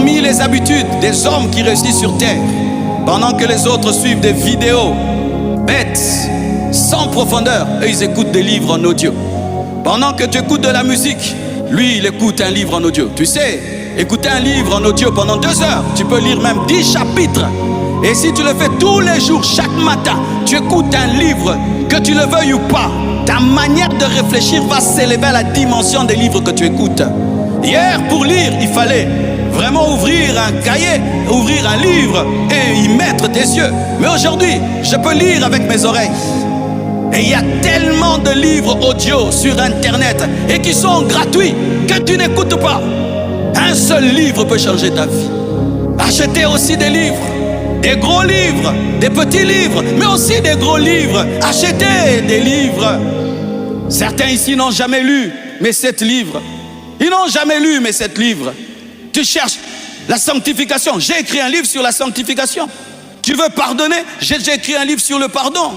Parmi les habitudes des hommes qui réussissent sur terre, pendant que les autres suivent des vidéos bêtes, sans profondeur, eux ils écoutent des livres en audio. Pendant que tu écoutes de la musique, lui il écoute un livre en audio. Tu sais, écouter un livre en audio pendant 2 heures, tu peux lire même 10 chapitres. Et si tu le fais tous les jours, chaque matin, tu écoutes un livre, que tu le veuilles ou pas, ta manière de réfléchir va s'élever à la dimension des livres que tu écoutes. Hier, pour lire, il fallait vraiment ouvrir un cahier, ouvrir un livre et y mettre tes yeux. Mais aujourd'hui, je peux lire avec mes oreilles. Et il y a tellement de livres audio sur Internet et qui sont gratuits que tu n'écoutes pas. Un seul livre peut changer ta vie. Achetez aussi des livres, des gros livres, des petits livres, mais aussi des gros livres. Achetez des livres. Certains ici n'ont jamais lu mes 7 livres. Ils n'ont jamais lu mes 7 livres. Tu cherches la sanctification. J'ai écrit un livre sur la sanctification. Tu veux pardonner? J'ai écrit un livre sur le pardon.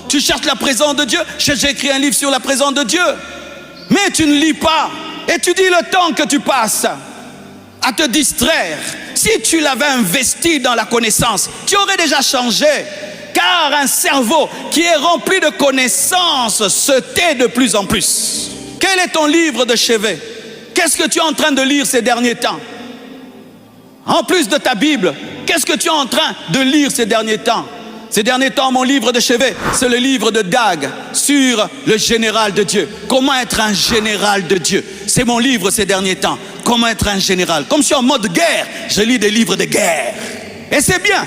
Tu cherches la présence de Dieu? J'ai écrit un livre sur la présence de Dieu. Mais tu ne lis pas. Et tu dis le temps que tu passes à te distraire. Si tu l'avais investi dans la connaissance, tu aurais déjà changé. Car un cerveau qui est rempli de connaissances se tait de plus en plus. Quel est ton livre de chevet? Qu'est-ce que tu es en train de lire ces derniers temps? En plus de ta Bible, qu'est-ce que tu es en train de lire ces derniers temps? Ces derniers temps, mon livre de chevet, c'est le livre de Dag sur le général de Dieu. Comment être un général de Dieu? C'est mon livre ces derniers temps. Comment être un général? Comme je suis en mode guerre, je lis des livres de guerre. Et c'est bien.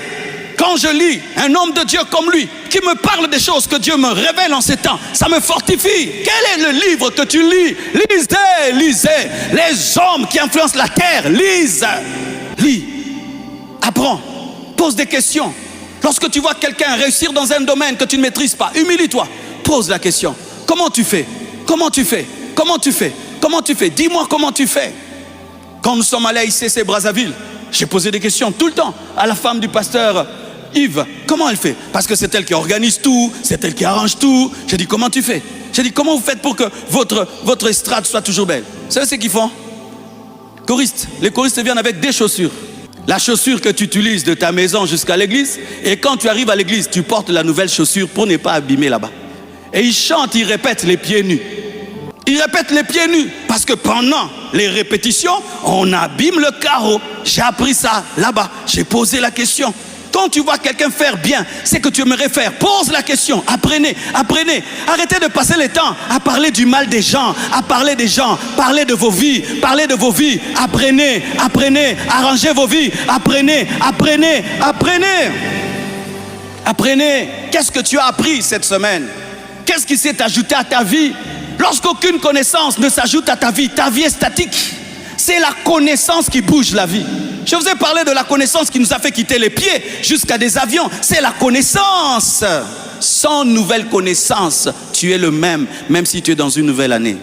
Quand je lis un homme de Dieu comme lui, qui me parle des choses que Dieu me révèle en ces temps, ça me fortifie. Quel est le livre que tu lis? Lisez, lisez. Les hommes qui influencent la terre, lisent. Lis, apprends, pose des questions. Lorsque tu vois quelqu'un réussir dans un domaine que tu ne maîtrises pas, humilie-toi, pose la question. Comment tu fais? Comment tu fais? Comment tu fais? Comment tu fais? Dis-moi comment tu fais. Quand nous sommes allés à ICC Brazzaville, j'ai posé des questions tout le temps à la femme du pasteur Yves. Comment elle fait? Parce que c'est elle qui organise tout, c'est elle qui arrange tout. J'ai dit, comment tu fais? J'ai dit, comment vous faites pour que votre estrade soit toujours belle? Vous savez ce qu'ils font? Choristes. Les choristes viennent avec des chaussures. La chaussure que tu utilises de ta maison jusqu'à l'église, et quand tu arrives à l'église, tu portes la nouvelle chaussure pour ne pas abîmer là-bas. Et ils chantent, ils répètent les pieds nus. Ils répètent les pieds nus parce que pendant les répétitions, on abîme le carreau. J'ai appris ça là-bas, j'ai posé la question. Quand tu vois quelqu'un faire bien, c'est que tu aimerais faire. Pose la question, apprenez, apprenez. Arrêtez de passer le temps à parler du mal des gens, à parler des gens. Parlez de vos vies, parlez de vos vies. Apprenez, apprenez, arrangez vos vies. Apprenez, apprenez, apprenez. Apprenez. Qu'est-ce que tu as appris cette semaine? Qu'est-ce qui s'est ajouté à ta vie? Lorsqu'aucune connaissance ne s'ajoute à ta vie est statique. C'est la connaissance qui bouge la vie. Je vous ai parlé de la connaissance qui nous a fait quitter les pieds jusqu'à des avions. C'est la connaissance. Sans nouvelle connaissance, tu es le même, même si tu es dans une nouvelle année.